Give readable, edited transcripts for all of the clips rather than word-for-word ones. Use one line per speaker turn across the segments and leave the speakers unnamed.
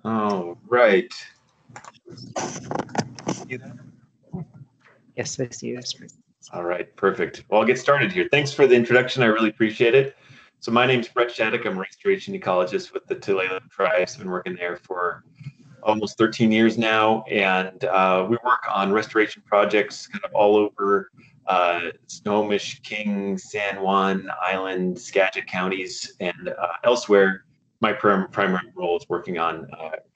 All right.
Yes, I see your screen.
All right, perfect. Well, I'll get started here. Thanks for the introduction. I really appreciate it. So my name's Brett Shattuck. I'm a restoration ecologist with the Tulalip tribes. Been working there for almost 13 years now, and we work on restoration projects kind of all over Snohomish, King, San Juan Island, Skagit counties, and elsewhere. My primary role is working on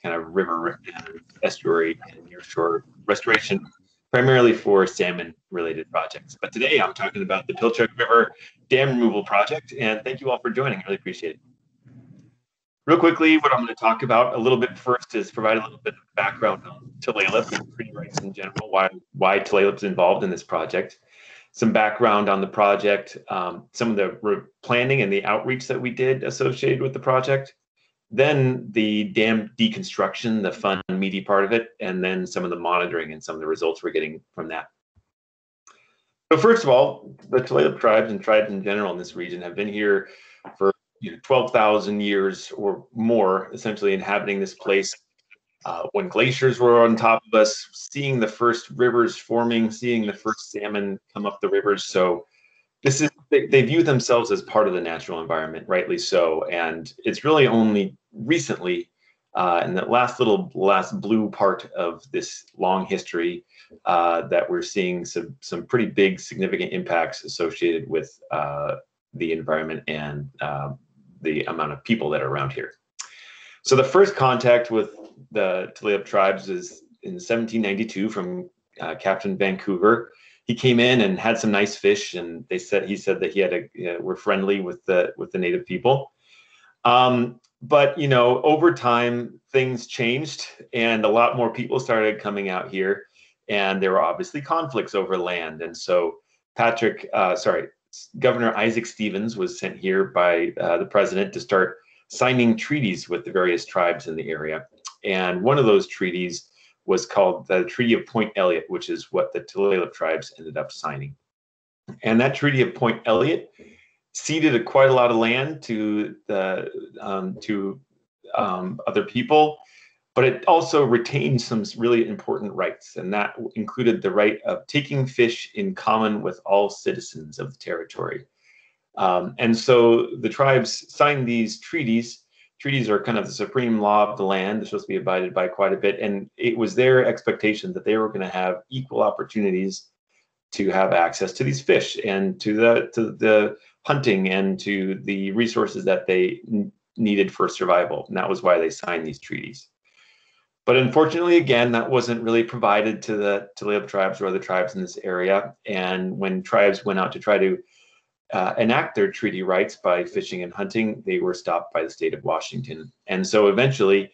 kind of river and estuary and nearshore restoration, primarily for salmon-related projects. But today I'm talking about the Pilchuck River Dam Removal Project, and thank you all for joining. I really appreciate it. Real quickly, what I'm going to talk about a little bit first is provide a little bit of background on Tulalip and treaty rights in general, why Tulalip's involved in this project, some background on the project, some of the planning and the outreach that we did associated with the project, then the dam deconstruction, the fun, meaty part of it, and then some of the monitoring and some of the results we're getting from that. So first of all, the Tulalip tribes and tribes in general in this region have been here for 12,000 years or more, essentially inhabiting this place. When glaciers were on top of us, seeing the first rivers forming, seeing the first salmon come up the rivers. So this is, they view themselves as part of the natural environment, rightly so. And it's really only recently, in the last blue part of this long history, that we're seeing some pretty big, significant impacts associated with the environment and the amount of people that are around here. So the first contact with the Tulalip tribes is in 1792 from Captain Vancouver. He came in and had some nice fish, and he said that we're friendly with the native people. But over time things changed, and a lot more people started coming out here, and there were obviously conflicts over land, and so Governor Isaac Stevens was sent here by the president to start signing treaties with the various tribes in the area. And one of those treaties was called the Treaty of Point Elliott, which is what the Tulalip tribes ended up signing. And that Treaty of Point Elliott ceded quite a lot of land to other people, but it also retained some really important rights, and that included the right of taking fish in common with all citizens of the territory. And so the tribes signed these treaties. Treaties are kind of the supreme law of the land. They're supposed to be abided by quite a bit, and it was their expectation that they were going to have equal opportunities to have access to these fish and to the hunting and to the resources that they needed for survival. And that was why they signed these treaties. But unfortunately, again, that wasn't really provided to the Tulalip tribes or other tribes in this area. And when tribes went out to try to enact their treaty rights by fishing and hunting, they were stopped by the state of Washington. And so eventually,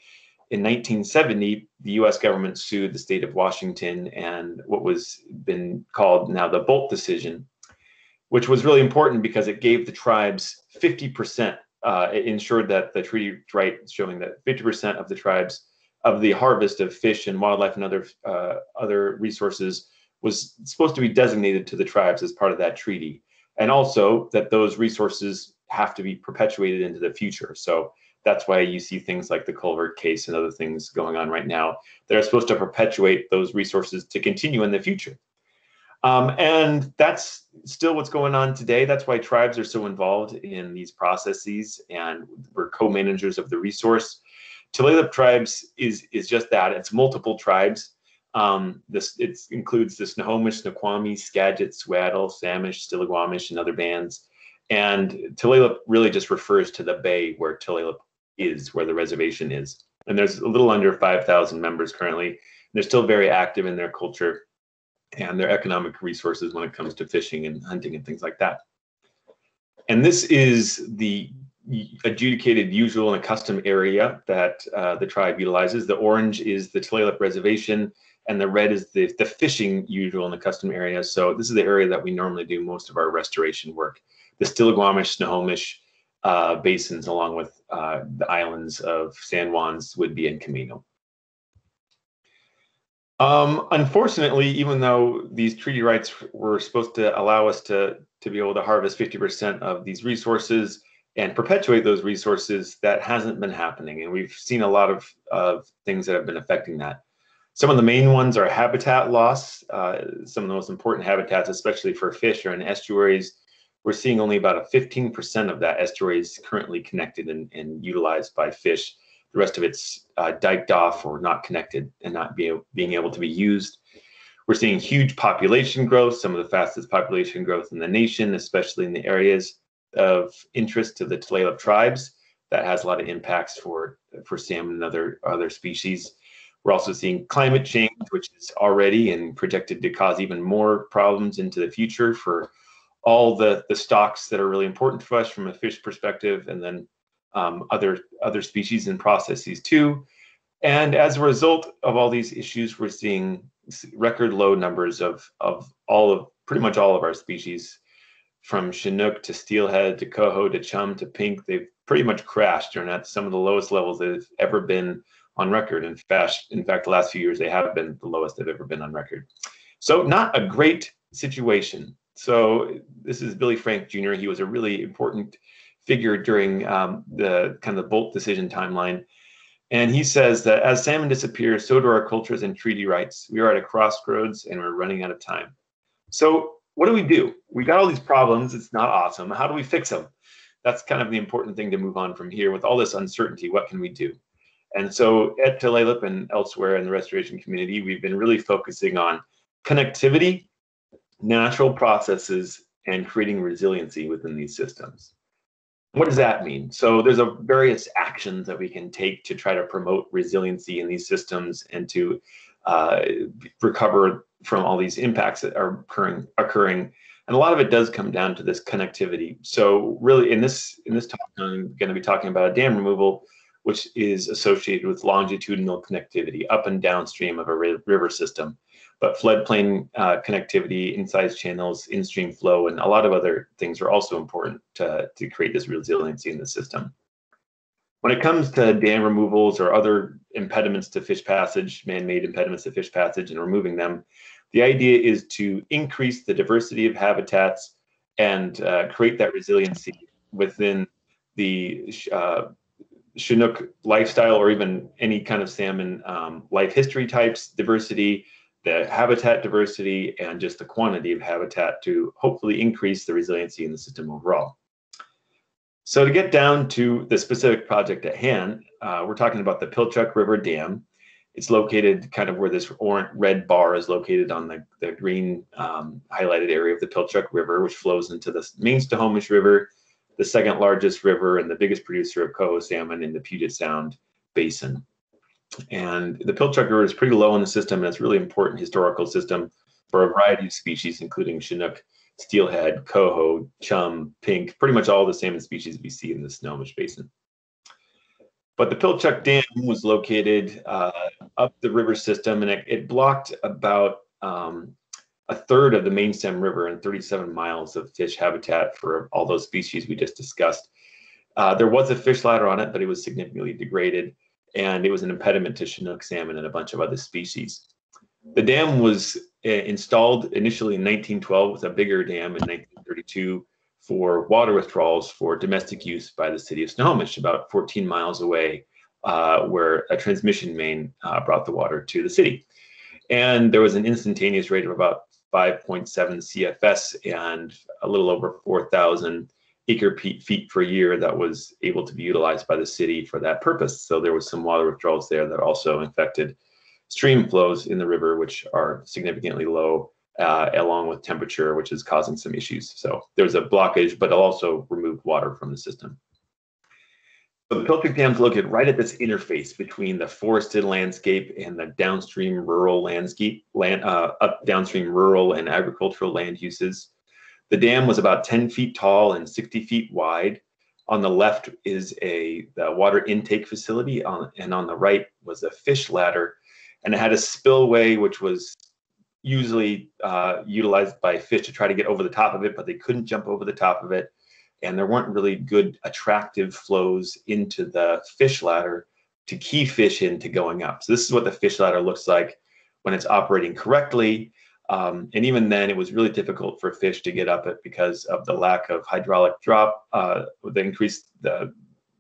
in 1970, the US government sued the state of Washington, and what was been called now the Bolt decision, which was really important because it gave the tribes 50%. It ensured that the treaty right showing that 50% of the tribes of the harvest of fish and wildlife and other resources was supposed to be designated to the tribes as part of that treaty. And also that those resources have to be perpetuated into the future. So that's why you see things like the culvert case and other things going on right now that are supposed to perpetuate those resources to continue in the future. And that's still what's going on today. That's why tribes are so involved in these processes, and we're co-managers of the resource. Tulalip tribes is just that. It's multiple tribes. It includes the Snohomish, Snoqualmie, Skagit, Swaddle, Samish, Stillaguamish, and other bands. And Tulalip really just refers to the bay where Tulalip is, where the reservation is. And there's a little under 5,000 members currently. They're still very active in their culture and their economic resources when it comes to fishing and hunting and things like that. And this is the adjudicated usual and custom area that the tribe utilizes. The orange is the Tulalip reservation, and the red is the fishing usual and the custom area. So this is the area that we normally do most of our restoration work. The Stillaguamish, Snohomish basins, along with the islands of San Juan's, Whidbey, and Camino. Unfortunately, even though these treaty rights were supposed to allow us to be able to harvest 50% of these resources, and perpetuate those resources, that hasn't been happening. And we've seen a lot of things that have been affecting that. Some of the main ones are habitat loss. Some of the most important habitats, especially for fish, are in estuaries. We're seeing only about 15% of that estuary is currently connected and utilized by fish. The rest of it's diked off or not connected and not being able to be used. We're seeing huge population growth, some of the fastest population growth in the nation, especially in the areas of interest to the Tulalip tribes. That has a lot of impacts for salmon and other species. We're also seeing climate change, which is already and projected to cause even more problems into the future for all the stocks that are really important to us from a fish perspective, and then other species and processes too. And as a result of all these issues, we're seeing record low numbers of pretty much all of our species, from Chinook to steelhead to coho to chum to pink. They've pretty much crashed, and at some of the lowest levels they've ever been on record. In fact, the last few years they have been the lowest they've ever been on record. So not a great situation. So this is Billy Frank Jr. He was a really important figure during the kind of Bolt decision timeline. And he says that as salmon disappears, so do our cultures and treaty rights. We are at a crossroads and we're running out of time. So what do? We got all these problems. It's not awesome. How do we fix them? That's kind of the important thing to move on from here. With all this uncertainty, what can we do? And so at Tulalip and elsewhere in the restoration community, we've been really focusing on connectivity, natural processes, and creating resiliency within these systems. What does that mean? So there's various actions that we can take to try to promote resiliency in these systems and to recover from all these impacts that are occurring. And a lot of it does come down to this connectivity. So really in this talk, I'm going to be talking about a dam removal, which is associated with longitudinal connectivity up and downstream of a river system. But floodplain connectivity, insize channels, in-stream flow, and a lot of other things are also important to create this resiliency in the system. When it comes to dam removals or other impediments to fish passage, man-made impediments to fish passage, and removing them, the idea is to increase the diversity of habitats and create that resiliency within the Chinook lifestyle, or even any kind of salmon life history types, diversity, the habitat diversity, and just the quantity of habitat to hopefully increase the resiliency in the system overall. So to get down to the specific project at hand, we're talking about the Pilchuck River Dam. It's located kind of where this red bar is located on the green highlighted area of the Pilchuck River, which flows into the main Snohomish River, the second largest river and the biggest producer of coho salmon in the Puget Sound Basin. And the Pilchuck River is pretty low in the system, and it's a really important historical system for a variety of species, including Chinook, steelhead, coho, chum, pink, pretty much all the salmon species we see in the Snohomish Basin. But the Pilchuck Dam was located up the river system, and it blocked about a third of the main stem river and 37 miles of fish habitat for all those species we just discussed. There was a fish ladder on it, but it was significantly degraded, and it was an impediment to Chinook salmon and a bunch of other species. The dam was installed initially in 1912 with a bigger dam in 1932 for water withdrawals for domestic use by the city of Snohomish, about 14 miles away, where a transmission main brought the water to the city. And there was an instantaneous rate of about 5.7 CFS and a little over 4,000 acre-feet per year that was able to be utilized by the city for that purpose. So there was some water withdrawals there that also affected stream flows in the river, which are significantly low, along with temperature, which is causing some issues. So there's a blockage, but it also removed water from the system. So the Pilchuck Dam is located right at this interface between the forested landscape and the downstream rural landscape, downstream rural and agricultural land uses. The dam was about 10 feet tall and 60 feet wide. On the left is the water intake facility, and on the right was a fish ladder. And it had a spillway, which was usually utilized by fish to try to get over the top of it, but they couldn't jump over the top of it. And there weren't really good, attractive flows into the fish ladder to key fish into going up. So this is what the fish ladder looks like when it's operating correctly. And even then, it was really difficult for fish to get up it because of the lack of hydraulic drop, the increased the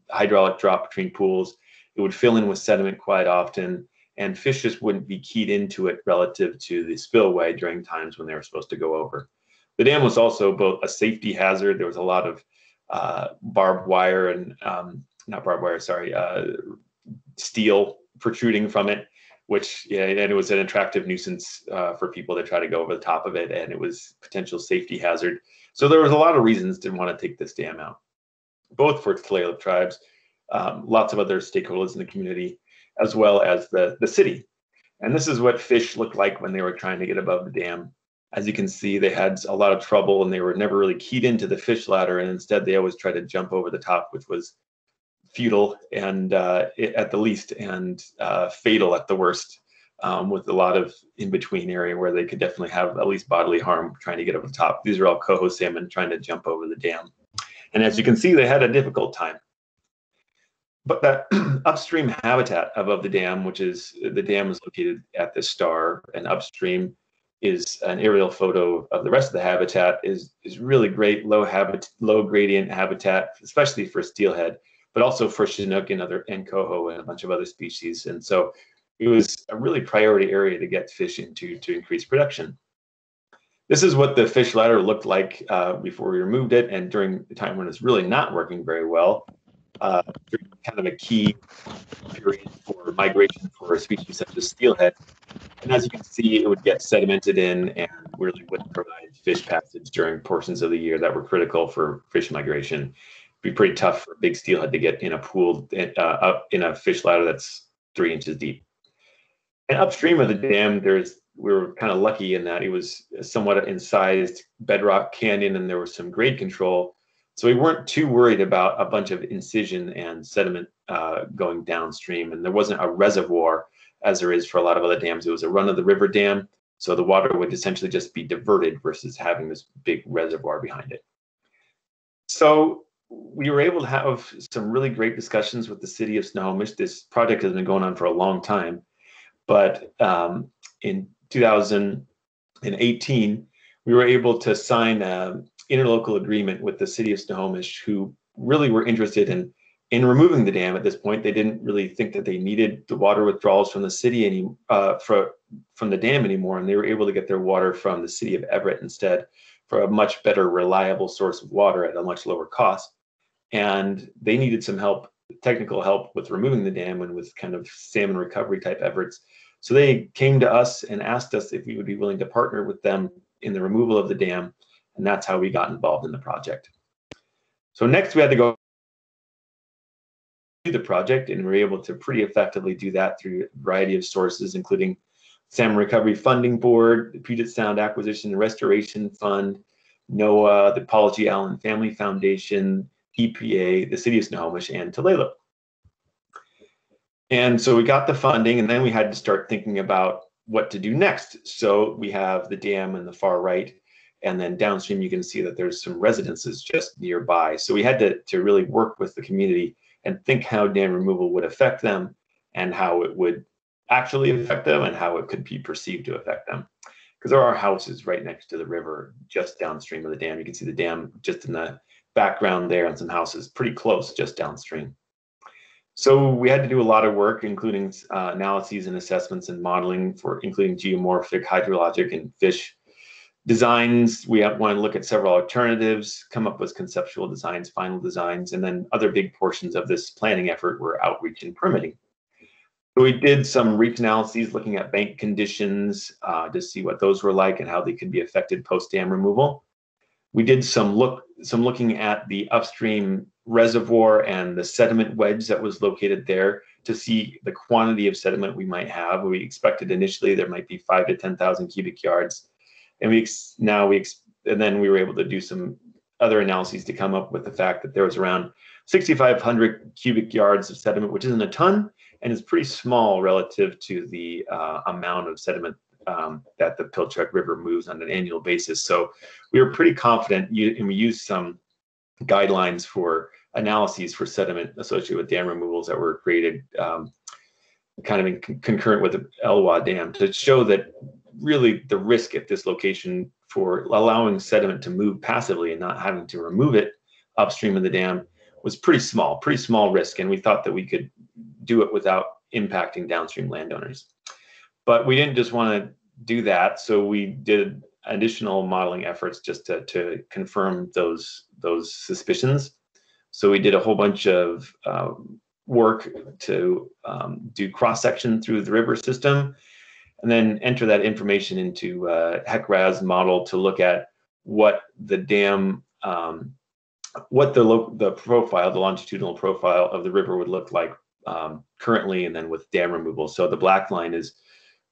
hydraulic drop between pools. It would fill in with sediment quite often, and fish just wouldn't be keyed into it relative to the spillway during times when they were supposed to go over. The dam was also both a safety hazard. There was a lot of barbed wire and not barbed wire, sorry, steel protruding from it, which, yeah, and it was an attractive nuisance for people to try to go over the top of it, and it was a potential safety hazard. So there was a lot of reasons to want to take this dam out, both for Tulalip tribes, lots of other stakeholders in the community, as well as the city. And this is what fish looked like when they were trying to get above the dam. As you can see, they had a lot of trouble, and they were never really keyed into the fish ladder, and instead they always tried to jump over the top, which was futile and at the least, and fatal at the worst, with a lot of in-between area where they could definitely have at least bodily harm trying to get over the top. These are all coho salmon trying to jump over the dam. And as you can see, they had a difficult time. But that upstream habitat above the dam, which is, the dam is located at the star, and upstream is an aerial photo of the rest of the habitat, is really great low gradient habitat, especially for steelhead, but also for Chinook and coho and a bunch of other species. And so it was a really priority area to get fish into to increase production. This is what the fish ladder looked like before we removed it, and during the time when it's really not working very well, kind of a key period for migration for a species such as steelhead. And as you can see, it would get sedimented in and really wouldn't provide fish passage during portions of the year that were critical for fish migration. It'd be pretty tough for a big steelhead to get in a pool, up in a fish ladder that's 3 inches deep. And upstream of the dam, we were kind of lucky in that it was somewhat an incised bedrock canyon, and there was some grade control. So we weren't too worried about a bunch of incision and sediment going downstream. And there wasn't a reservoir as there is for a lot of other dams. It was a run-of-the-river dam, so the water would essentially just be diverted versus having this big reservoir behind it. So we were able to have some really great discussions with the city of Snohomish. This project has been going on for a long time, but in 2018, we were able to sign an interlocal agreement with the city of Snohomish, who really were interested in removing the dam at this point. They didn't really think that they needed the water withdrawals from the city from the dam anymore, and they were able to get their water from the city of Everett instead, for a much better, reliable source of water at a much lower cost. And they needed some help, technical help, with removing the dam and with kind of salmon recovery type efforts. So they came to us and asked us if we would be willing to partner with them in the removal of the dam, and that's how we got involved in the project. So next we had to go the project, and we were able to pretty effectively do that through a variety of sources, including Salmon Recovery Funding Board, the Puget Sound Acquisition and Restoration Fund, NOAA, the Paul G. Allen Family Foundation, EPA, the City of Snohomish, and Tulalip. And so we got the funding, and then we had to start thinking about what to do next. So we have the dam in the far right, and then downstream you can see that there's some residences just nearby. So we had to really work with the community and think how dam removal would affect them, and how it would actually affect them, and how it could be perceived to affect them. Because there are houses right next to the river, just downstream of the dam. You can see the dam just in the background there, and some houses pretty close just downstream. So we had to do a lot of work, including analyses and assessments and modeling, for including geomorphic, hydrologic, and fish designs. We want to look at several alternatives, come up with conceptual designs, final designs, and then other big portions of this planning effort were outreach and permitting. So we did some reach analyses looking at bank conditions to see what those were like and how they could be affected post-dam removal. We did some looking at the upstream reservoir and the sediment wedge that was located there to see the quantity of sediment we might have. We expected initially there might be 5,000 to 10,000 cubic yards. And then we were able to do some other analyses to come up with the fact that there was around 6,500 cubic yards of sediment, which isn't a ton, and is pretty small relative to the amount of sediment that the Pilchuck River moves on an annual basis. So we were pretty confident, and we used some guidelines for analyses for sediment associated with dam removals that were created kind of concurrent with the Elwha Dam, to show that really the risk at this location for allowing sediment to move passively and not having to remove it upstream of the dam was pretty small risk. And we thought that we could do it without impacting downstream landowners. But we didn't just want to do that. So we did additional modeling efforts just to confirm those suspicions. So we did a whole bunch of work to do cross-section through the river system, and then enter that information into HEC-RAS model to look at what the dam, what the profile, the longitudinal profile of the river would look like currently, and then with dam removal. So the black line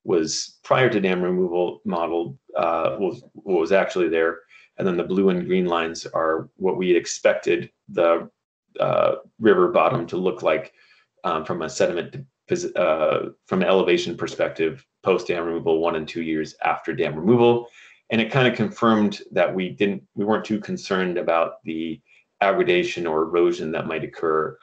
was prior to dam removal model, was actually there, and then the blue and green lines are what we expected the river bottom to look like from a sediment from an elevation perspective post dam removal 1 and 2 years after dam removal. And it kind of confirmed that we weren't too concerned about the aggradation or erosion that might occur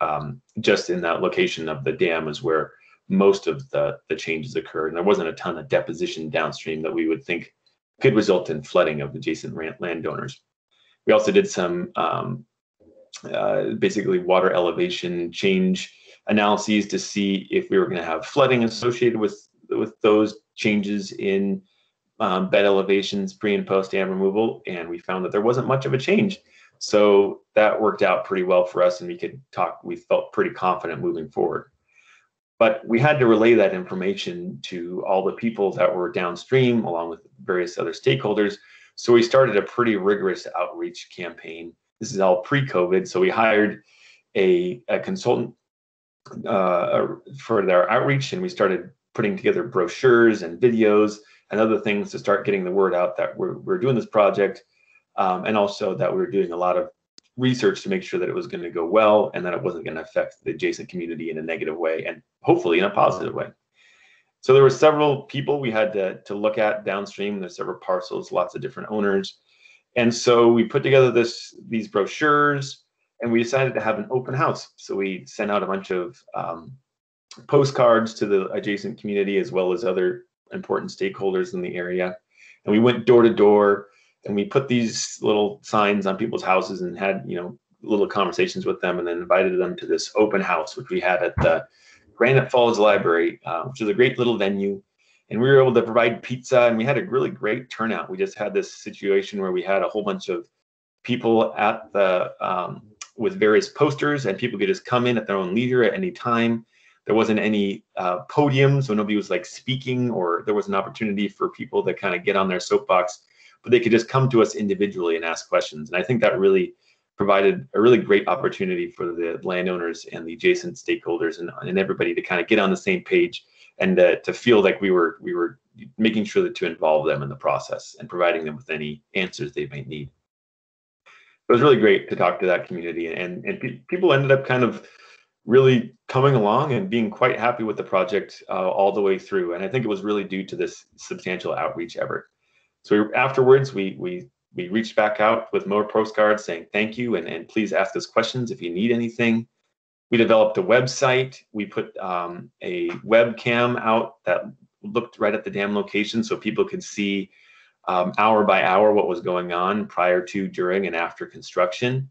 just in that location of the dam is where most of the changes occurred. And there wasn't a ton of deposition downstream that we would think could result in flooding of adjacent landowners. We also did some basically water elevation change analyses to see if we were going to have flooding associated with those changes in bed elevations pre and post dam removal, and we found that there wasn't much of a change. So that worked out pretty well for us, and we felt pretty confident moving forward. But we had to relay that information to all the people that were downstream, along with various other stakeholders. So we started a pretty rigorous outreach campaign. This is all pre-COVID, so we hired a consultant for their outreach, and we started putting together brochures and videos and other things to start getting the word out that we're doing this project, and also that we were doing a lot of research to make sure that it was going to go well and that it wasn't going to affect the adjacent community in a negative way, and hopefully in a positive way. So there were several people we had to look at downstream. There's several parcels, lots of different owners. And so we put together these brochures, and we decided to have an open house. So we sent out a bunch of postcards to the adjacent community as well as other important stakeholders in the area. And we went door to door, and we put these little signs on people's houses and had, little conversations with them, and then invited them to this open house, which we had at the Granite Falls Library, which is a great little venue. And we were able to provide pizza, and we had a really great turnout. We just had this situation where we had a whole bunch of people at the with various posters, and people could just come in at their own leisure at any time. There wasn't any podium, so nobody was like speaking, or there was an opportunity for people to kind of get on their soapbox, but they could just come to us individually and ask questions. And I think that really provided a really great opportunity for the landowners and the adjacent stakeholders and everybody to kind of get on the same page, and to feel like we were making sure that to involve them in the process and providing them with any answers they might need. It was really great to talk to that community, and people ended up kind of really coming along and being quite happy with the project all the way through. And I think it was really due to this substantial outreach effort. So afterwards, we reached back out with more postcards saying thank you, and please ask us questions if you need anything. We developed a website. We put a webcam out that looked right at the dam location so people could see hour by hour what was going on prior to, during, and after construction.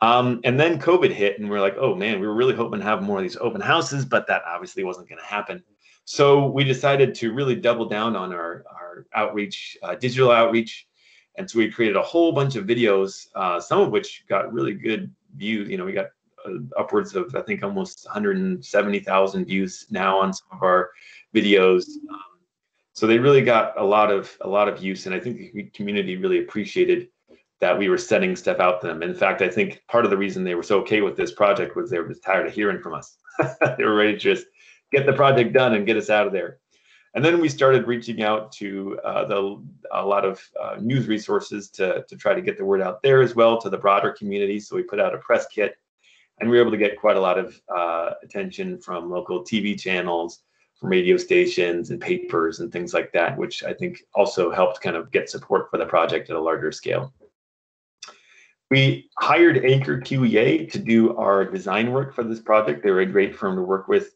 And then COVID hit, and we're like, oh man, we were really hoping to have more of these open houses, but that obviously wasn't going to happen. So we decided to really double down on our outreach, digital outreach. And so we created a whole bunch of videos, some of which got really good views. We got upwards of, I think, almost 170,000 views now on some of our videos. So they really got a lot of use, and I think the community really appreciated that we were sending stuff out to them. In fact, I think part of the reason they were so okay with this project was they were just tired of hearing from us. They were ready to just get the project done and get us out of there. And then we started reaching out to a lot of news resources to try to get the word out there as well to the broader community. So we put out a press kit, and we were able to get quite a lot of attention from local TV channels, from radio stations and papers and things like that, which I think also helped kind of get support for the project at a larger scale. We hired Anchor QEA to do our design work for this project. They were a great firm to work with.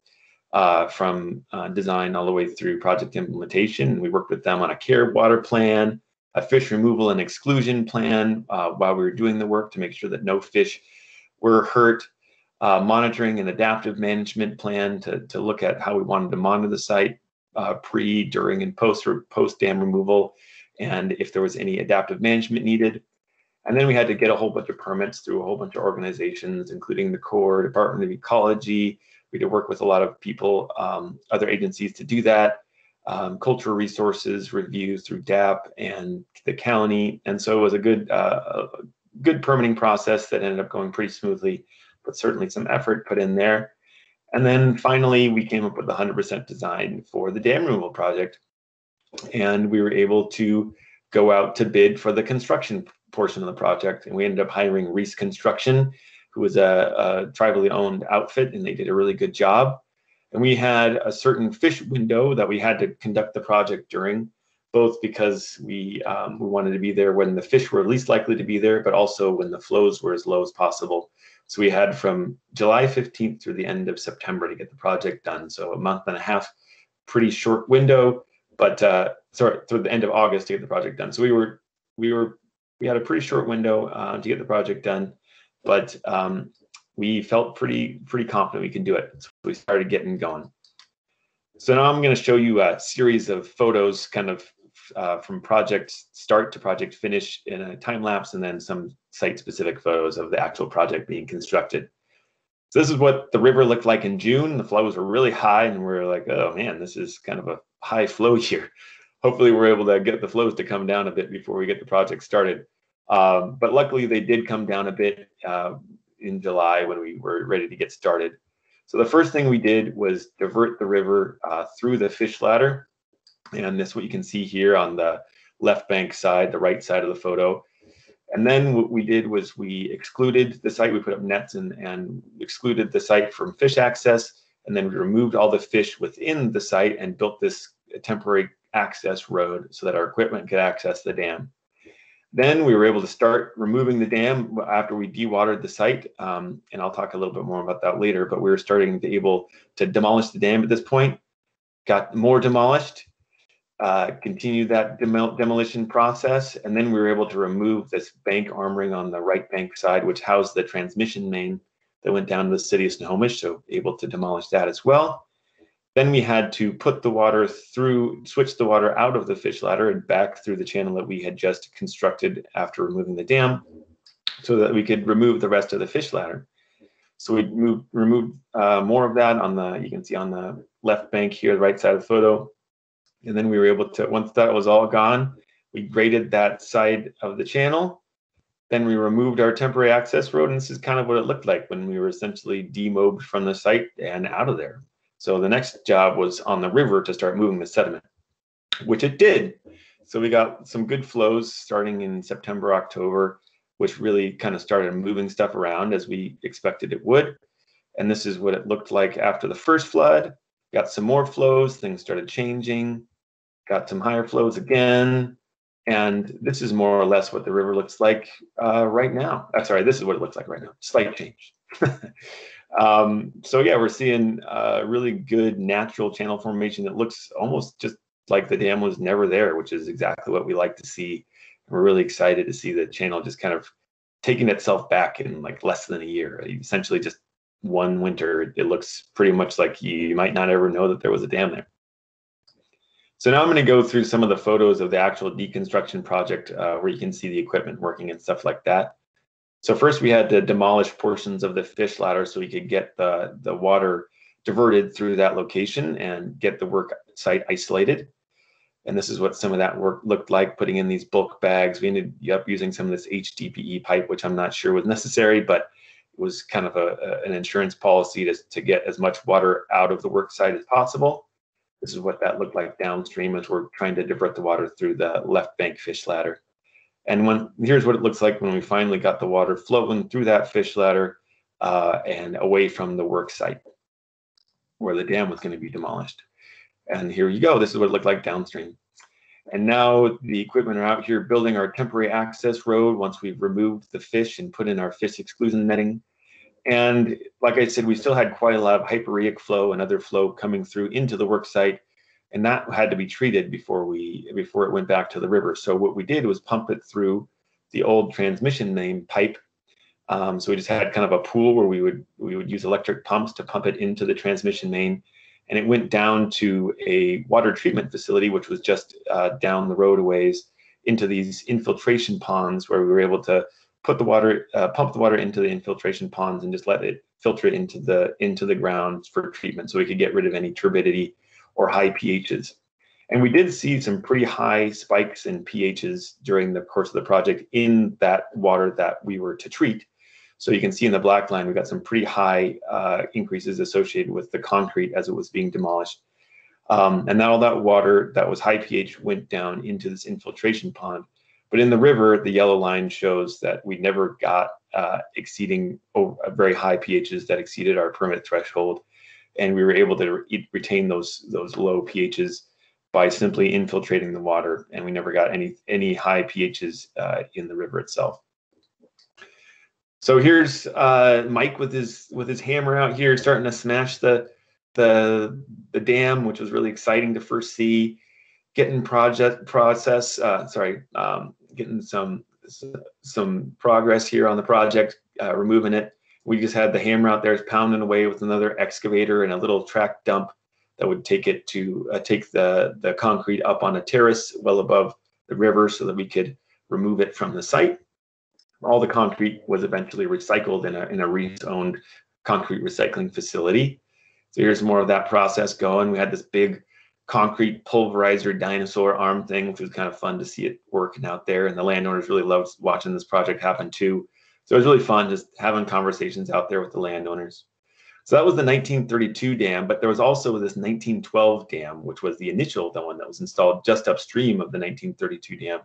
from design all the way through project implementation. We worked with them on a care water plan, a fish removal and exclusion plan while we were doing the work to make sure that no fish were hurt, monitoring and adaptive management plan to look at how we wanted to monitor the site pre, during, and post dam removal, and if there was any adaptive management needed. And then we had to get a whole bunch of permits through a whole bunch of organizations, including the Corps, Department of Ecology. We had to work with a lot of people, other agencies to do that. Cultural resources reviews through DAP and the county. And so it was a good permitting process that ended up going pretty smoothly, but certainly some effort put in there. And then finally, we came up with 100% design for the dam removal project. And we were able to go out to bid for the construction portion of the project. And we ended up hiring Reese Construction, who was a tribally owned outfit, and they did a really good job. And we had a certain fish window that we had to conduct the project during, both because we wanted to be there when the fish were least likely to be there, but also when the flows were as low as possible. So we had from July 15th through the end of September to get the project done. So a month and a half, pretty short window, but sorry, through the end of August to get the project done. So we had a pretty short window to get the project done, but we felt pretty confident we could do it. So we started getting going. So now I'm going to show you a series of photos kind of from project start to project finish in a time lapse, and then some site specific photos of the actual project being constructed. So this is what the river looked like in June. The flows were really high, and we're like, oh man, this is kind of a high flow here. Hopefully we're able to get the flows to come down a bit before we get the project started. But luckily they did come down a bit in July when we were ready to get started. So the first thing we did was divert the river through the fish ladder. And this is what you can see here on the left bank side, the right side of the photo. And then what we did was we excluded the site. We put up nets and excluded the site from fish access. And then we removed all the fish within the site and built this temporary access road so that our equipment could access the dam. Then we were able to start removing the dam after we dewatered the site. And I'll talk a little bit more about that later, but we were starting to able to demolish the dam at this point, got more demolished, continued that demolition process. And then we were able to remove this bank armoring on the right bank side, which housed the transmission main that went down to the city of Snohomish, so able to demolish that as well. Then we had to put the water through, switch the water out of the fish ladder and back through the channel that we had just constructed after removing the dam so that we could remove the rest of the fish ladder. So we removed more of that on the, you can see on the left bank here, the right side of the photo. And then we were able to, once that was all gone, we graded that side of the channel. Then we removed our temporary access road, and this is kind of what it looked like when we were essentially demobbed from the site and out of there. So the next job was on the river to start moving the sediment, which it did. So we got some good flows starting in September, October, which really kind of started moving stuff around as we expected it would. And this is what it looked like after the first flood. Got some more flows, things started changing, got some higher flows again. And this is more or less what the river looks like right now. Sorry, this is what it looks like right now, slight change. So yeah, we're seeing really good natural channel formation that looks almost just like the dam was never there, which is exactly what we like to see. We're really excited to see the channel just kind of taking itself back in like less than a year. Essentially just one winter, it looks pretty much like you might not ever know that there was a dam there. So now I'm going to go through some of the photos of the actual deconstruction project where you can see the equipment working and stuff like that. So first we had to demolish portions of the fish ladder so we could get the water diverted through that location and get the work site isolated. And this is what some of that work looked like, putting in these bulk bags. We ended up using some of this HDPE pipe, which I'm not sure was necessary, but it was kind of an insurance policy to get as much water out of the work site as possible. This is what that looked like downstream as we're trying to divert the water through the left bank fish ladder. And here's what it looks like when we finally got the water flowing through that fish ladder and away from the work site where the dam was going to be demolished. And here you go. This is what it looked like downstream. And now the equipment are out here building our temporary access road once we've removed the fish and put in our fish exclusion netting. And like I said, we still had quite a lot of hyporheic flow and other flow coming through into the work site, and that had to be treated before it went back to the river. So what we did was pump it through the old transmission main pipe. So we just had kind of a pool where we would use electric pumps to pump it into the transmission main, and it went down to a water treatment facility, which was just down the road a ways, into these infiltration ponds where we were able to put the water, pump the water into the infiltration ponds and just let it filter it into the ground for treatment, so we could get rid of any turbidity or high pHs. And we did see some pretty high spikes in pHs during the course of the project in that water that we were to treat. So you can see in the black line, we got some pretty high increases associated with the concrete as it was being demolished. And all that water that was high pH went down into this infiltration pond. But in the river, the yellow line shows that we never got exceeding very high pHs that exceeded our permit threshold. And we were able to retain those low pHs by simply infiltrating the water. And we never got any high pHs in the river itself. So here's Mike with his hammer out here, starting to smash the dam, which was really exciting to first see. Getting getting some progress here on the project, removing it. We just had the hammer out there pounding away with another excavator and a little track dump that would take it to take the concrete up on a terrace well above the river so that we could remove it from the site. All the concrete was eventually recycled in a Reese-owned concrete recycling facility. So here's more of that process going. We had this big concrete pulverizer dinosaur arm thing, which was kind of fun to see it working out there. And the landowners really loved watching this project happen too. So it was really fun just having conversations out there with the landowners. So that was the 1932 dam, but there was also this 1912 dam, which was the one that was installed just upstream of the 1932 dam.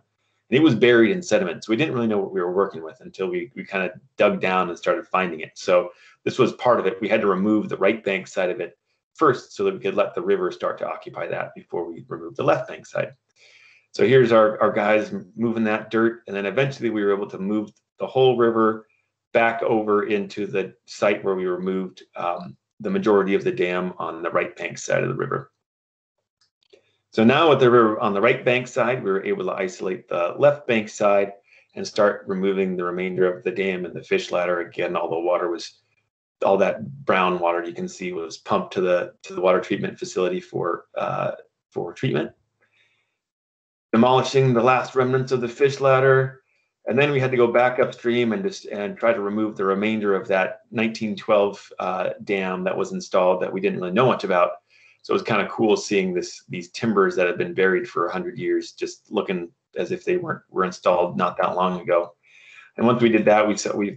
And it was buried in sediment, so we didn't really know what we were working with until we kind of dug down and started finding it. So this was part of it. We had to remove the right bank side of it first so that we could let the river start to occupy that before we removed the left bank side. So here's our guys moving that dirt, and then eventually we were able to move the whole river back over into the site where we removed the majority of the dam on the right bank side of the river. So now with the river on the right bank side, we were able to isolate the left bank side and start removing the remainder of the dam and the fish ladder. Again, all that brown water you can see was pumped to the water treatment facility for treatment. Demolishing the last remnants of the fish ladder, and then we had to go back upstream and try to remove the remainder of that 1912 dam that was installed that we didn't really know much about. So it was kind of cool seeing these timbers that had been buried for 100 years, just looking as if they were installed not that long ago. And once we did that,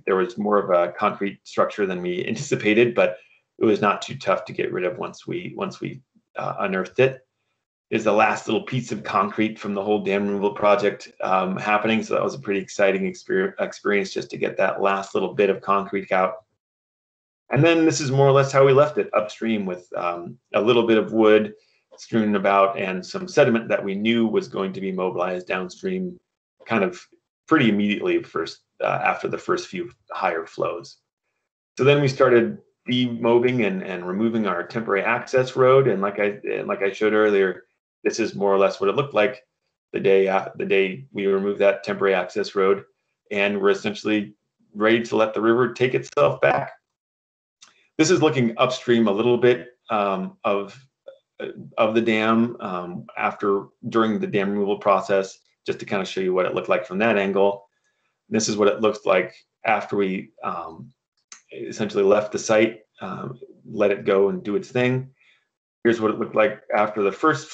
there was more of a concrete structure than we anticipated, but it was not too tough to get rid of once we unearthed it. Is the last little piece of concrete from the whole dam removal project happening. So that was a pretty exciting experience just to get that last little bit of concrete out. And then this is more or less how we left it upstream, with a little bit of wood strewn about and some sediment that we knew was going to be mobilized downstream kind of pretty immediately after the first few higher flows. So then we started demobbing and removing our temporary access road. And like I showed earlier, this is more or less what it looked like the day we removed that temporary access road, and we're essentially ready to let the river take itself back. This is looking upstream a little bit of the dam during the dam removal process, just to kind of show you what it looked like from that angle. This is what it looks like after we essentially left the site, let it go and do its thing. Here's what it looked like after the first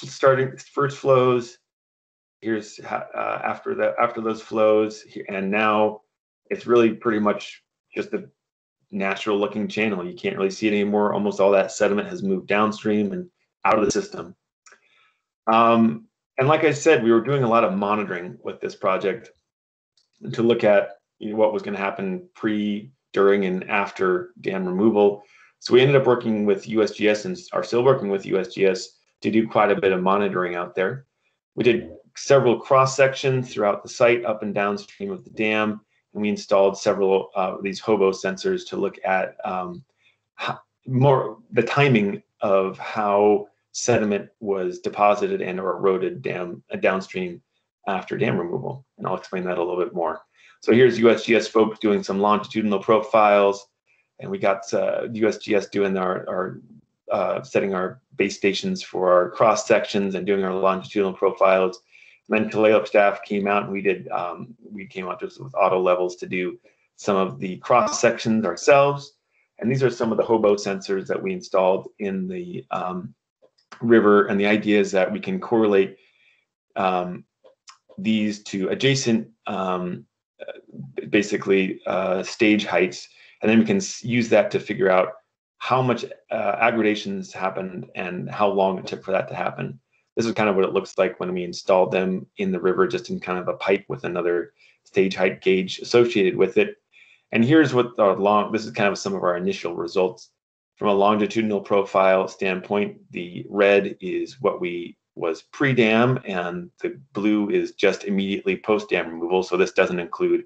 flows. Here's after those flows, and now it's really pretty much just a natural looking channel. You can't really see it anymore. Almost all that sediment has moved downstream and out of the system. And like I said, we were doing a lot of monitoring with this project to look at what was going to happen pre, during, and after dam removal. So we ended up working with USGS and are still working with USGS to do quite a bit of monitoring out there. We did several cross sections throughout the site, up and downstream of the dam, we installed several of these Hobo sensors to look at more the timing of how sediment was deposited and or eroded downstream after dam removal. And I'll explain that a little bit more. So here's USGS folks doing some longitudinal profiles, and we got USGS doing our setting our base stations for our cross sections and doing our longitudinal profiles. And then Tulalip staff came out and we came out just with auto levels to do some of the cross sections ourselves. And these are some of the Hobo sensors that we installed in the river. And the idea is that we can correlate these to adjacent, basically stage heights, and then we can use that to figure out how much aggradations happened and how long it took for that to happen. This is kind of what it looks like when we installed them in the river, just in kind of a pipe with another stage height gauge associated with it. And here's what this is kind of some of our initial results. From a longitudinal profile standpoint, the red is what was pre-dam, and the blue is just immediately post-dam removal. So this doesn't include,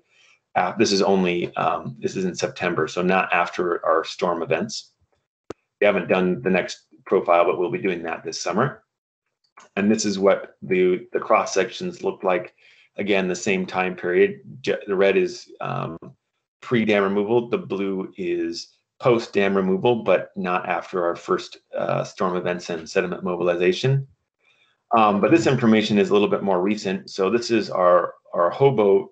this is in September, so not after our storm events. We haven't done the next profile, but we'll be doing that this summer. And this is what the cross sections look like. Again, the same time period. The red is pre-dam removal. The blue is post-dam removal, but not after our first storm events and sediment mobilization. But this information is a little bit more recent. So this is our Hobo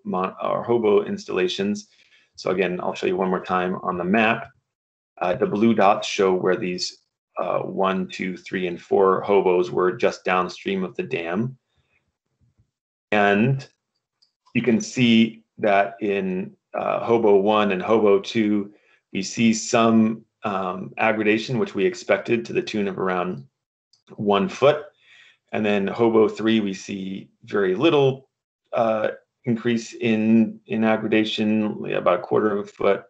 installations. So again, I'll show you one more time on the map. The blue dots show where these 1, 2, 3, and 4 hobos were just downstream of the dam. And you can see that in Hobo 1 and Hobo 2, we see some aggradation, which we expected, to the tune of around 1 foot. And then Hobo 3, we see very little increase in aggradation, about 1/4 of a foot.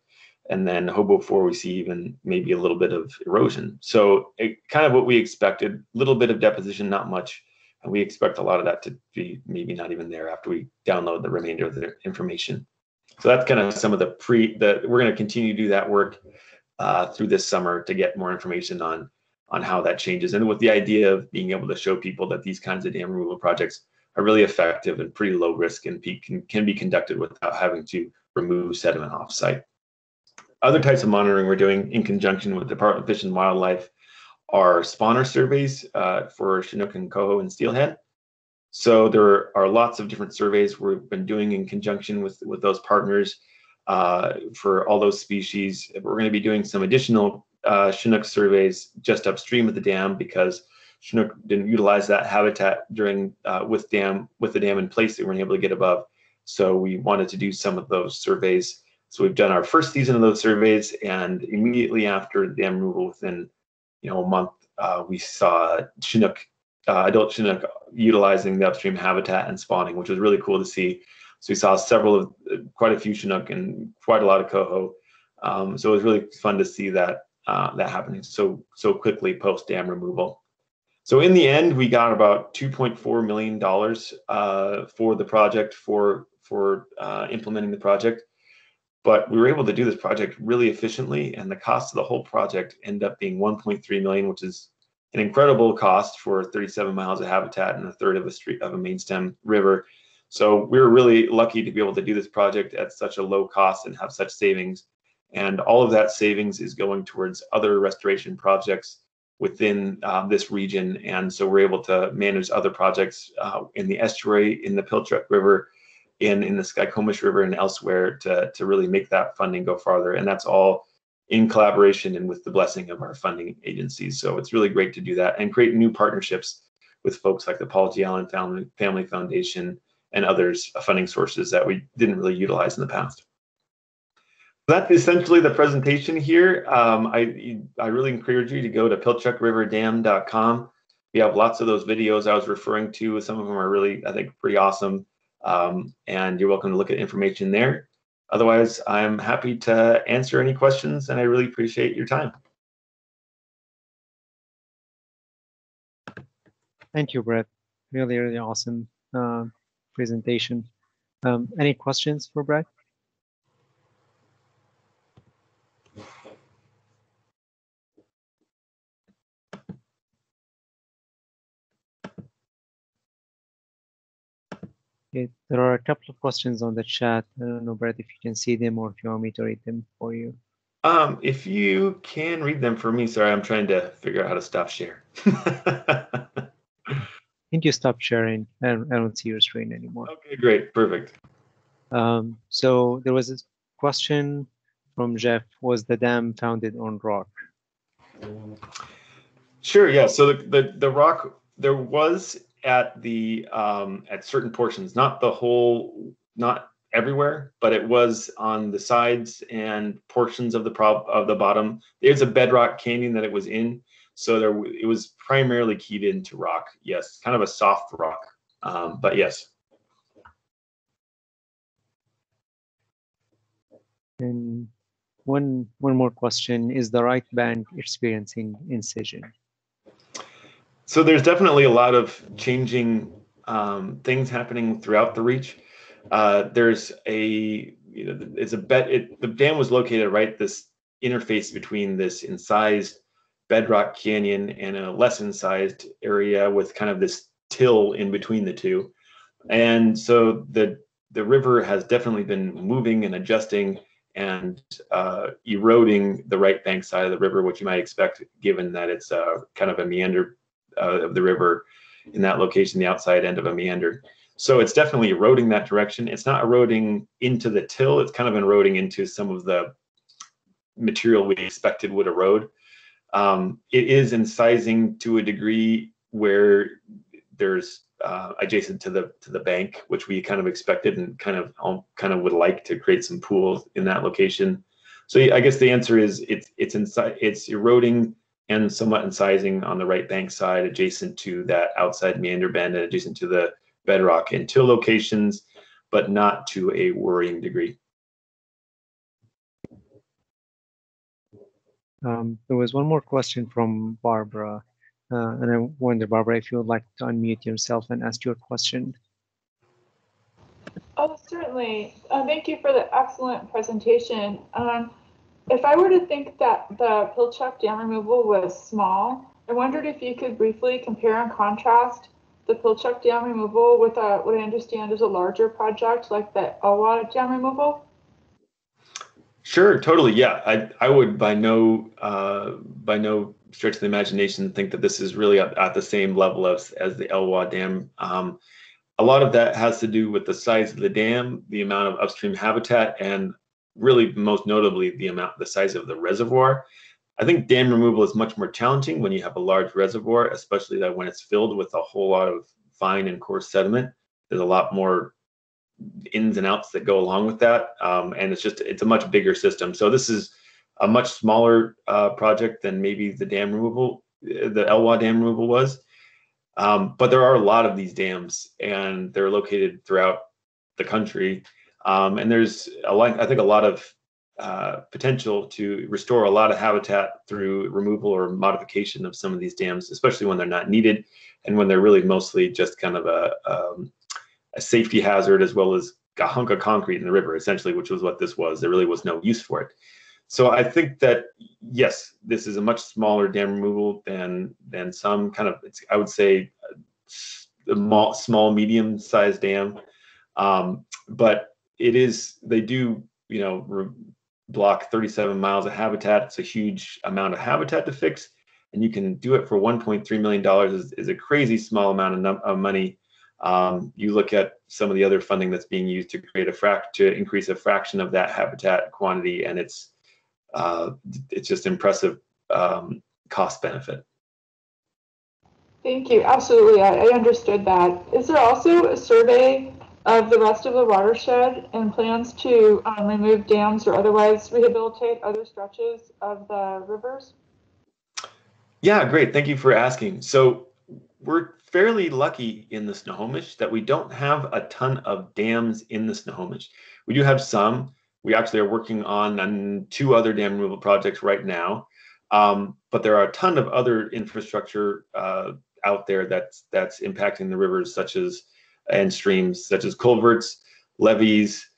And then Hobo 4, we see even maybe a little bit of erosion. So kind of what we expected, a little bit of deposition, not much. And we expect a lot of that to be maybe not even there after we download the remainder of the information. So that's kind of some of we're going to continue to do that work through this summer to get more information on how that changes. And with the idea of being able to show people that these kinds of dam removal projects are really effective and pretty low risk and can be conducted without having to remove sediment off-site. Other types of monitoring we're doing in conjunction with the Department of Fish and Wildlife are spawner surveys for Chinook and coho and steelhead. So there are lots of different surveys we've been doing in conjunction with those partners for all those species. We're going to be doing some additional Chinook surveys just upstream of the dam because Chinook didn't utilize that habitat during with the dam in place. They weren't able to get above. So we wanted to do some of those surveys. So we've done our first season of those surveys, and immediately after dam removal, within a month, we saw Chinook, adult Chinook, utilizing the upstream habitat and spawning, which was really cool to see. So we saw quite a few Chinook and quite a lot of coho. So it was really fun to see that happening so quickly post dam removal. So in the end, we got about $2.4 million for the project for implementing the project. But we were able to do this project really efficiently, and the cost of the whole project ended up being $1.3 million, which is an incredible cost for 37 miles of habitat and 1/3 of a main stem river. So we were really lucky to be able to do this project at such a low cost and have such savings. And all of that savings is going towards other restoration projects within this region. And so we're able to manage other projects in the estuary, in the Pilchuck River, in the Skykomish River, and elsewhere to really make that funding go farther. And that's all in collaboration and with the blessing of our funding agencies. So it's really great to do that and create new partnerships with folks like the Paul G. Allen Family Foundation and others, funding sources that we didn't really utilize in the past. That's essentially the presentation here. I really encourage you to go to pilchuckriverdam.com. We have lots of those videos I was referring to. Some of them are really, I think, pretty awesome. And you're welcome to look at information there. Otherwise, I'm happy to answer any questions, and I really appreciate your time.
Thank you, Brett. Really, really awesome presentation. Any questions for Brett? Okay, there are a couple of questions on the chat. I don't know, Brett, if you can see them or if you want me to read them for you.
If you can read them for me, sorry, I'm trying to figure out how to stop share.
I think you stopped sharing. I don't see your screen anymore.
Okay, great, perfect.
So there was a question from Jeff: was the dam founded on rock?
Sure, yeah. So the rock there was at the at certain portions, not the whole, not everywhere, but it was on the sides and portions of the bottom. There's a bedrock canyon that it was in, so it was primarily keyed into rock. Yes, kind of a soft rock, but yes.
And one more question: is the right bank experiencing incision?
So there's definitely a lot of changing things happening throughout the reach. There's the dam was located right this interface between this incised bedrock canyon and a less incised area with kind of this till in between the two. And so the river has definitely been moving and adjusting and eroding the right bank side of the river, which you might expect given that it's kind of a meander of the river in that location, the outside end of a meander. So it's definitely eroding that direction. It's not eroding into the till. It's kind of eroding into some of the material we expected would erode. It is incising to a degree where there's adjacent to the bank, which we kind of expected and kind of would like to create some pools in that location. So I guess the answer is it's eroding and somewhat incising on the right bank side, adjacent to that outside meander bend and adjacent to the bedrock and till locations, but not to a worrying degree.
There was one more question from Barbara, and I wonder, Barbara, if you would like to unmute yourself and ask your question.
Oh, certainly. Thank you for the excellent presentation. If I were to think that the Pilchuck Dam removal was small, I wondered if you could briefly compare and contrast the Pilchuck Dam removal with what I understand is a larger project like the EWRI Dam removal.
Sure, totally. Yeah, I would by no stretch of the imagination think that this is really at the same level as the EWRI Dam. A lot of that has to do with the size of the dam, the amount of upstream habitat, and really most notably the size of the reservoir. I think dam removal is much more challenging when you have a large reservoir, especially that when it's filled with a whole lot of fine and coarse sediment. There's a lot more ins and outs that go along with that, and it's a much bigger system. So this is a much smaller project than maybe the EWRI dam removal was. But there are a lot of these dams, and they're located throughout the country. And there's I think a lot of potential to restore a lot of habitat through removal or modification of some of these dams, especially when they're not needed and when they're really mostly just kind of a safety hazard, as well as a hunk of concrete in the river, essentially, which was what this was. There really was no use for it. So I think that, yes, this is a much smaller dam removal than some kind of, I would say, a small, medium-sized dam. But they do, block 37 miles of habitat. It's a huge amount of habitat to fix. And you can do it for $1.3 million is a crazy small amount of money. You look at some of the other funding that's being used to create to increase a fraction of that habitat quantity, and it's just impressive cost benefit.
Thank you. Absolutely. I understood that. Is there also a survey of the rest of the watershed and plans to remove dams or otherwise rehabilitate other stretches of the rivers?
Yeah, great. Thank you for asking. So we're fairly lucky in the Snohomish that we don't have a ton of dams in the Snohomish. We do have some. We actually are working on 2 other dam removal projects right now. But there are a ton of other infrastructure out there that's impacting the rivers and streams, such as culverts, levees,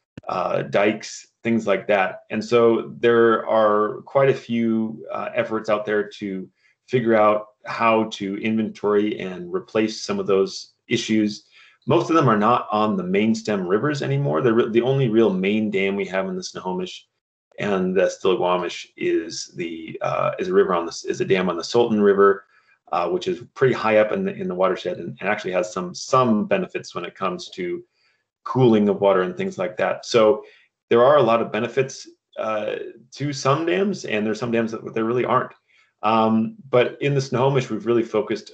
dikes, things like that. And so there are quite a few efforts out there to figure out how to inventory and replace some of those issues, Most of them are not on the main stem rivers anymore. The only real main dam we have in the Snohomish and the Stillaguamish is a river is a dam on the Sultan River, which is pretty high up in the watershed and actually has some benefits when it comes to cooling of water and things like that. So there are a lot of benefits to some dams, and there's some dams that there really aren't. But in the Snohomish, we've really focused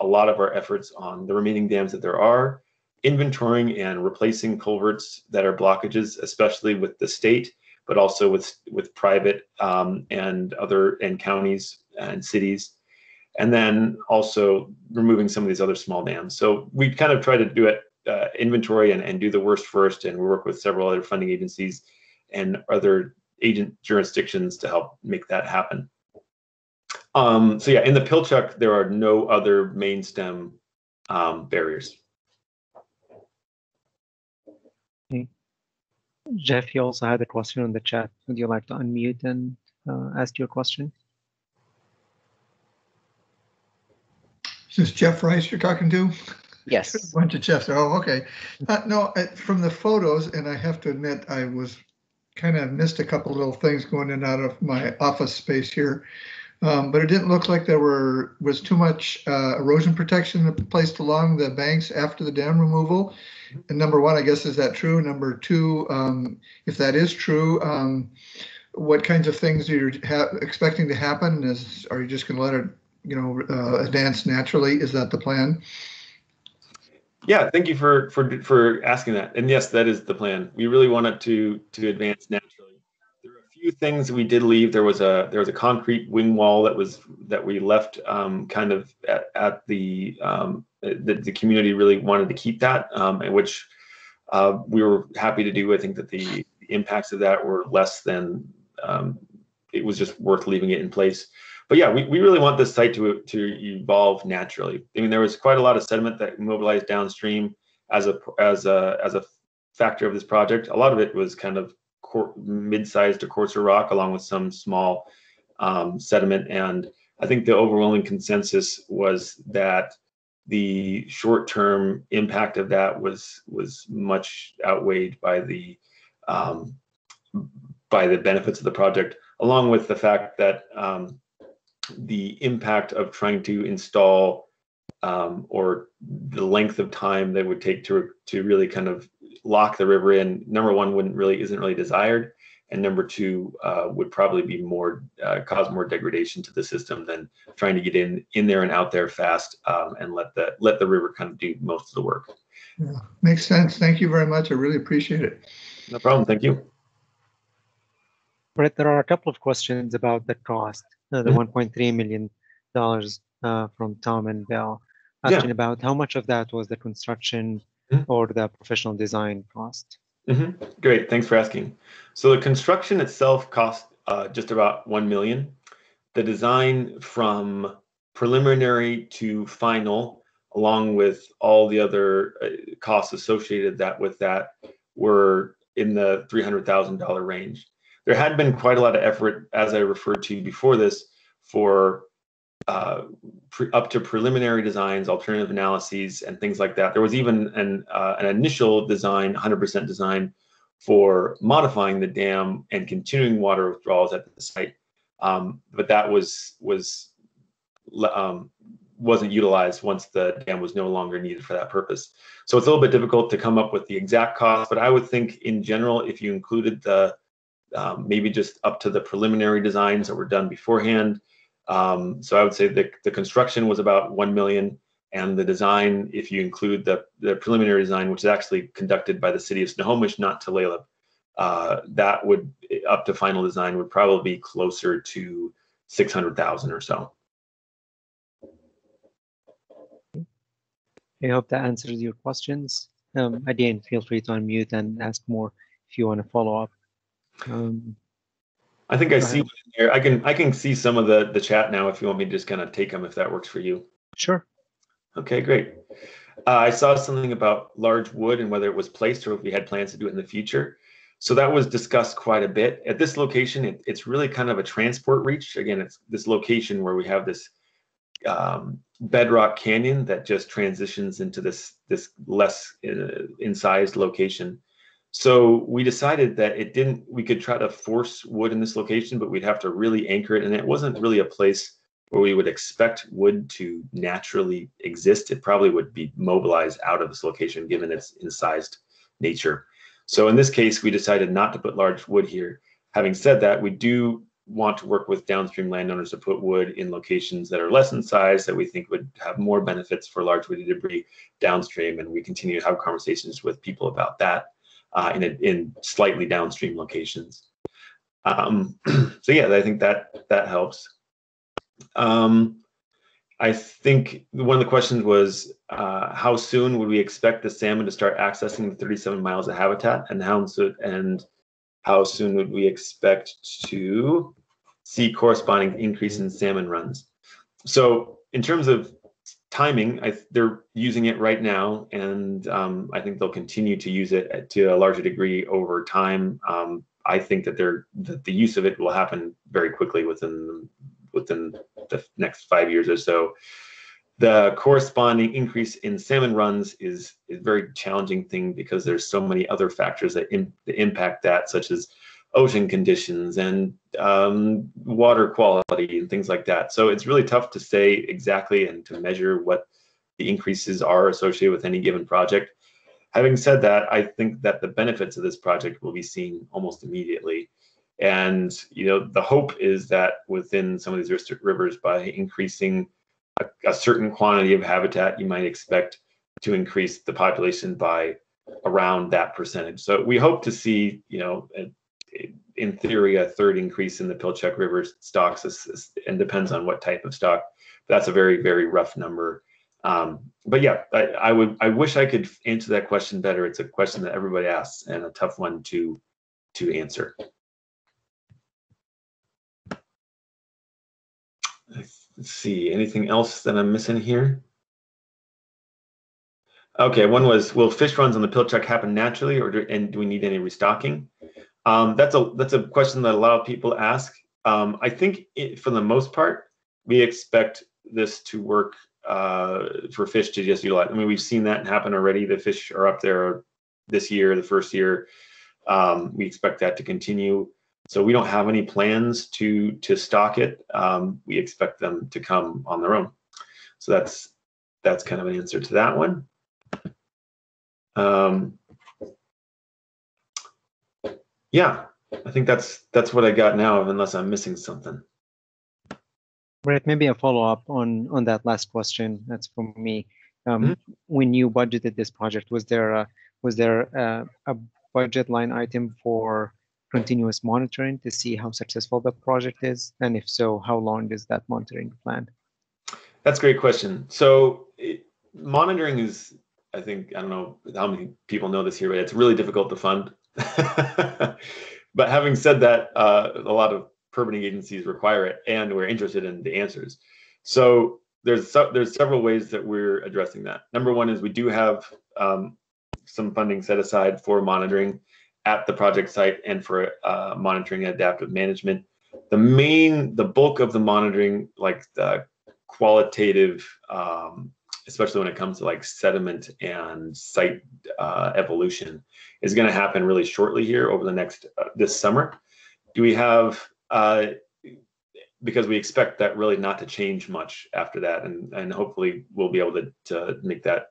a lot of our efforts on the remaining dams that there are, inventorying and replacing culverts that are blockages, especially with the state, but also with private and counties and cities, and then also removing some of these other small dams. So we kind of try to do it inventory and do the worst first, and we work with several other funding agencies and other agent jurisdictions to help make that happen. So yeah, in the Pilchuck, there are no other main stem barriers.
Okay. Jeff, you also had a question on the chat. Would you like to unmute and ask your question?
Is this Jeff Rice you're talking to?
Yes.
A bunch of Jeffs. Oh, okay. No, from the photos, and I have to admit, I was kind of missed a couple little things going in and out of my office space here. But it didn't look like there was too much erosion protection placed along the banks after the dam removal. And number one, I guess, is that true? Number two, if that is true, what kinds of things are you expecting to happen? Are you just going to let it, advance naturally? Is that the plan?
Yeah, thank you for asking that. And yes, that is the plan. We really wanted to advance naturally. There are a few things we did leave. There was a concrete wing wall that we left kind of at the community really wanted to keep that, which we were happy to do. I think that the impacts of that were less than it was just worth leaving it in place. But yeah, we really want this site to evolve naturally. I mean, there was quite a lot of sediment that mobilized downstream as a factor of this project. A lot of it was kind of mid-sized to coarser rock, along with some small sediment. And I think the overwhelming consensus was that the short-term impact of that was much outweighed by the benefits of the project, along with the fact that the impact of trying to install or the length of time that would take to really kind of lock the river in, number one, isn't really desired, and number two, would probably be cause more degradation to the system than trying to get in there and out there fast and let the river kind of do most of the work.
Yeah, makes sense. Thank you very much. I really appreciate it.
No problem. Thank you.
Right, there are a couple of questions about the cost, the $1.3 million from Tom and Bill, asking about how much of that was the construction or the professional design cost.
Great, thanks for asking. So the construction itself cost just about $1 million. The design from preliminary to final, along with all the other costs associated with that, were in the $300,000 range. There had been quite a lot of effort, as I referred to before this, for up to preliminary designs, alternative analyses, and things like that. There was even an initial design, 100% design, for modifying the dam and continuing water withdrawals at the site, but that wasn't utilized once the dam was no longer needed for that purpose. So it's a little bit difficult to come up with the exact cost, but I would think in general, if you included the maybe just up to the preliminary designs that were done beforehand. So I would say the construction was about $1 million, and the design, if you include the preliminary design, which is actually conducted by the city of Snohomish, not Tulalip, that would, up to final design, would probably be closer to $600,000 or so.
I hope that answers your questions. Again, feel free to unmute and ask more if you want to follow up.
I think I see one in here. I can see some of the chat now if you want me to just kind of take them, if that works for you.
Sure.
Okay, great. I saw something about large wood and whether it was placed or if we had plans to do it in the future. So that was discussed quite a bit. At this location, it's really kind of a transport reach. Again, it's this location where we have this bedrock canyon that just transitions into this less incised location. So we decided that we could try to force wood in this location, but we'd have to really anchor it. And it wasn't really a place where we would expect wood to naturally exist. It probably would be mobilized out of this location given its incised nature. So in this case, we decided not to put large wood here. Having said that, we do want to work with downstream landowners to put wood in locations that are less in size that we think would have more benefits for large woody debris downstream, and we continue to have conversations with people about that in slightly downstream locations. So yeah, I think that helps. I think one of the questions was how soon would we expect the salmon to start accessing the 37 miles of habitat, and how soon would we expect to see corresponding increase in salmon runs? So in terms of timing, they're using it right now, and I think they'll continue to use it to a larger degree over time. I think that the use of it will happen very quickly within the next 5 years or so. The corresponding increase in salmon runs is a very challenging thing because there's so many other factors that impact that, such as ocean conditions and water quality and things like that. So it's really tough to say exactly and to measure what the increases are associated with any given project. Having said that, I think that the benefits of this project will be seen almost immediately. And the hope is that within some of these rivers, by increasing a certain quantity of habitat, you might expect to increase the population by around that percentage. So we hope to see, in theory, a third increase in the Pilchuck River stocks, and depends on what type of stock. That's a very, very rough number. But yeah, I wish I could answer that question better. It's a question that everybody asks and a tough one to answer. Let's see, anything else that I'm missing here? Okay, one was, will fish runs on the Pilchuck happen naturally, and do we need any restocking? That's a question that a lot of people ask. I think for the most part, we expect this to work for fish to just utilize. I mean, we've seen that happen already. The fish are up there this year, the first year. We expect that to continue. So we don't have any plans to stock it. We expect them to come on their own. So that's kind of an answer to that one. Yeah, I think that's what I got now, unless I'm missing something.
Brett, maybe a follow-up on that last question. That's from me. When you budgeted this project, was there a budget line item for continuous monitoring to see how successful the project is? And if so, how long is that monitoring plan?
That's a great question. So monitoring is, I don't know how many people know this here, but it's really difficult to fund. But having said that, a lot of permitting agencies require it, and we're interested in the answers. So there's several ways that we're addressing that. Number one is we do have some funding set aside for monitoring at the project site and for monitoring and adaptive management. The bulk of the monitoring, like the qualitative, especially when it comes to like sediment and site evolution, is going to happen really shortly here over the next this summer. Do we have because we expect that really not to change much after that, and hopefully we'll be able to make that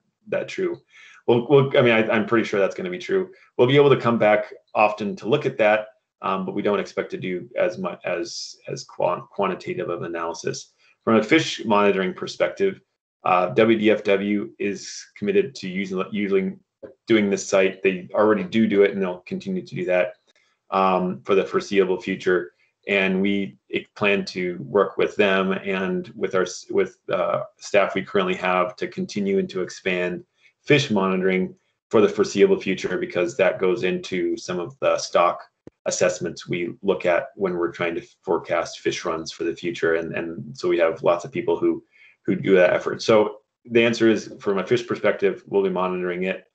true. I mean, I'm pretty sure that's going to be true. We'll be able to come back often to look at that, but we don't expect to do as much as quantitative of analysis. From a fish monitoring perspective, WDFW is committed to doing this site. They already do it, and they'll continue to do that for the foreseeable future. And we plan to work with them and with staff we currently have to continue and to expand fish monitoring for the foreseeable future, because that goes into some of the stock assessments we look at when we're trying to forecast fish runs for the future. And so we have lots of people who do that effort. So the answer is, from a fish perspective, we'll be monitoring it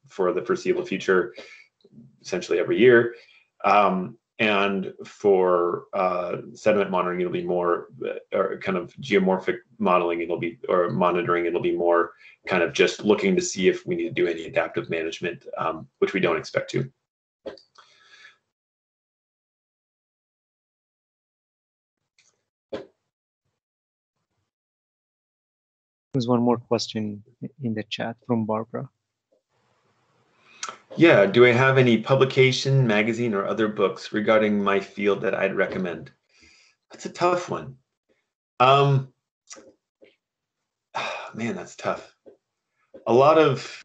for the foreseeable future, essentially every year. and for sediment monitoring, it'll be more or kind of geomorphic modeling. It'll be or monitoring. It'll be more kind of just looking to see if we need to do any adaptive management, which we don't expect to.
There's one more question in the chat from Barbara.
Yeah, do I have any publication, magazine, or other books regarding my field that I'd recommend? That's a tough one. Man, that's tough. A lot of,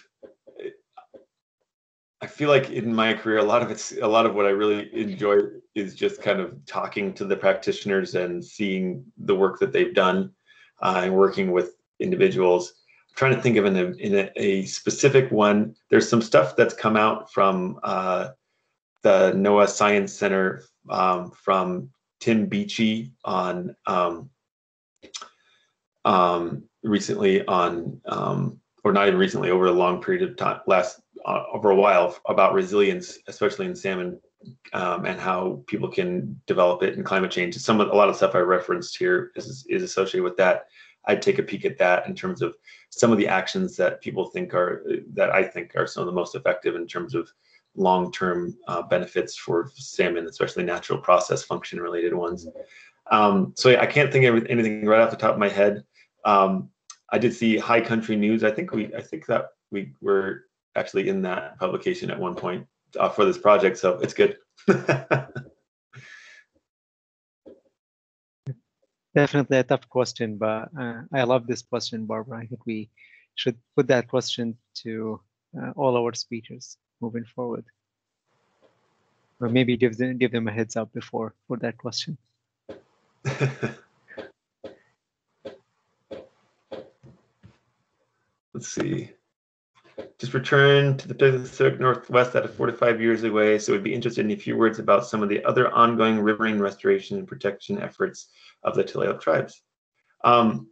I feel like in my career, a lot of what I really enjoy is just kind of talking to the practitioners and seeing the work that they've done and working with individuals. I'm trying to think of in a specific one. There's some stuff that's come out from the NOAA Science Center from Tim Beachy on recently on, or not even recently, over a long period of time, over a while, about resilience, especially in salmon, and how people can develop it in climate change. A lot of stuff I referenced here is associated with that. I'd take a peek at that in terms of some of the actions that I think are some of the most effective in terms of long-term benefits for salmon, especially natural process function related ones. So yeah, I can't think of anything right off the top of my head. I did see High Country News. I think that we were actually in that publication at one point for this project, so it's good.
Definitely a tough question, but I love this question, Barbara. I think we should put that question to all our speakers moving forward, or maybe give them a heads up before for that question.
Let's see. Just returned to the Pacific Northwest out of 45 years away, so we'd be interested in a few words about some of the other ongoing riverine restoration and protection efforts of the Tulalip tribes. Do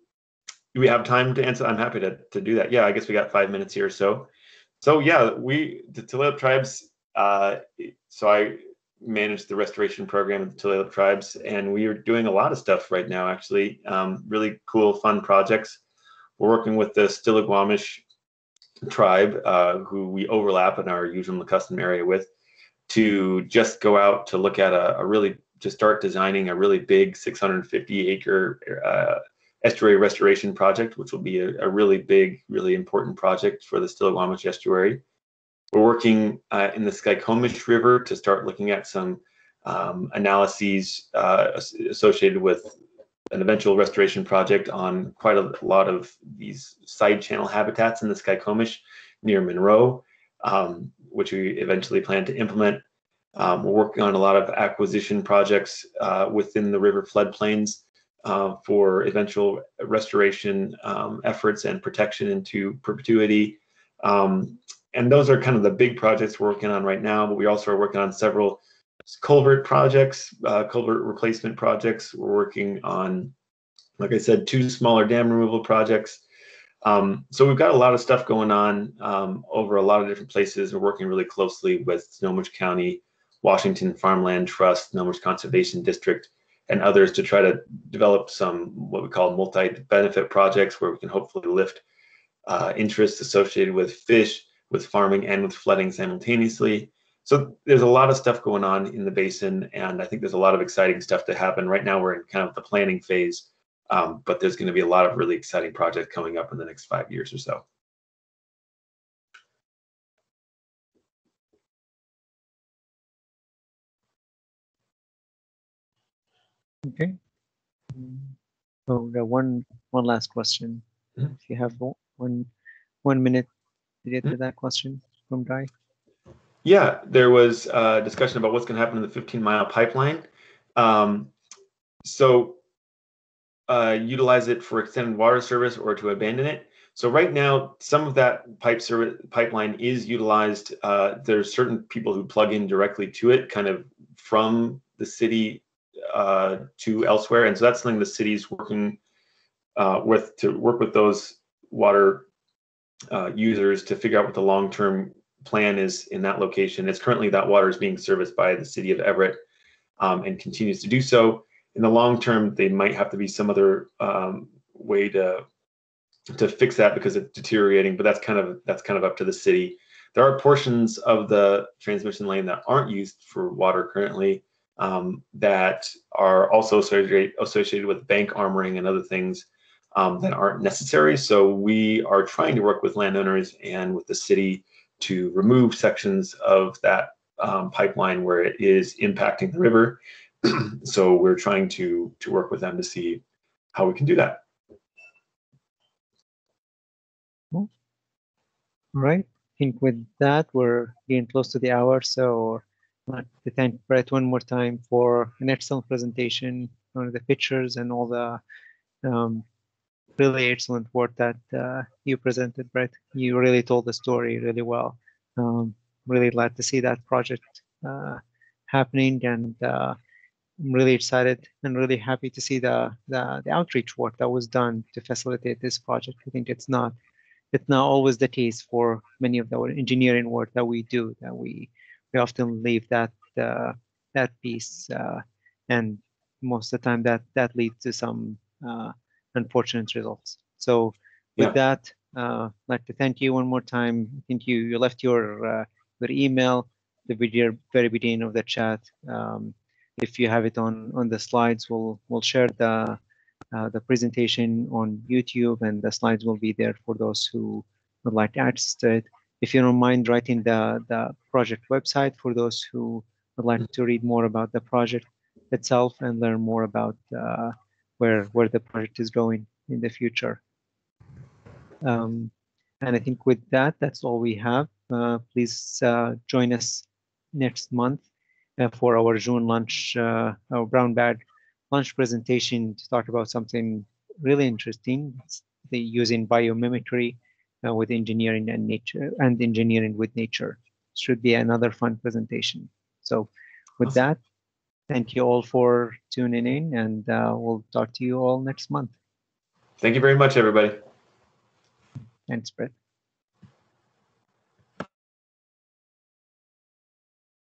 we have time to answer? I'm happy to do that. Yeah, I guess we got 5 minutes here or so. So yeah, the Tulalip tribes, so I manage the restoration program of the Tulalip tribes, and we are doing a lot of stuff right now, actually. Really cool, fun projects. We're working with the Stillaguamish tribe, who we overlap in our usual and custom area with, to just go out to look at to start designing a really big 650-acre estuary restoration project, which will be a really big, really important project for the Stillaguamish estuary. We're working in the Skykomish River to start looking at some analyses associated with an eventual restoration project on quite a lot of these side channel habitats in the Skykomish near Monroe, which we eventually plan to implement. We're working on a lot of acquisition projects within the river floodplains for eventual restoration efforts and protection into perpetuity. And those are kind of the big projects we're working on right now, but we also are working on several culvert projects, culvert replacement projects. We're working on, like I said, 2 smaller dam removal projects. So we've got a lot of stuff going on over a lot of different places. We're working really closely with Snohomish County, Washington Farmland Trust, Snohomish Conservation District, and others to try to develop some what we call multi-benefit projects where we can hopefully lift interests associated with fish, with farming, and with flooding simultaneously. So there's a lot of stuff going on in the basin, and I think there's a lot of exciting stuff to happen. Right now we're in kind of the planning phase, but there's going to be a lot of really exciting projects coming up in the next 5 years or so.
Okay. So we got one last question. If you have one minute to get to that question from Guy.
Yeah, there was a discussion about what's going to happen in the 15-mile pipeline. Utilize it for extended water service or to abandon it. So right now, some of that pipeline is utilized. There's certain people who plug in directly to it, kind of from the city to elsewhere, and so that's something the city's working with to work with those water users to figure out what the long-term plan is in that location. It's currently that water is being serviced by the city of Everett, and continues to do so. In the long term, they might have to be some other way to fix that because it's deteriorating, but that's kind of up to the city. There are portions of the transmission lane that aren't used for water currently that are also associated with bank armoring and other things that aren't necessary. So we are trying to work with landowners and with the city to remove sections of that pipeline where it is impacting the river. So we're trying to work with them to see how we can do that.
All right. I think with that, we're getting close to the hour. So I'd like to thank Brett one more time for an excellent presentation on the pictures and all the really excellent work that you presented, Brett. You really told the story really well. Really glad to see that project happening, and I'm really excited and really happy to see the outreach work that was done to facilitate this project. I think it's not always the case for many of the engineering work that we do, that we often leave that piece, and most of the time that leads to some unfortunate results. So with that, I'd like to thank you one more time. I think you left your email the very beginning of the chat. If you have it on the slides, we'll share the presentation on YouTube, and the slides will be there for those who would like to access to it. If you don't mind writing the project website for those who would like to read more about the project itself and learn more about where the project is going in the future. And I think with that, that's all we have. Please join us next month for our June lunch, our brown bag lunch presentation to talk about something really interesting. It's using biomimicry with engineering and nature, and engineering with nature. Should be another fun presentation. So with that, thank you all for tuning in, and we'll talk to you all next month.
Thank you very much, everybody.
Thanks, Brett.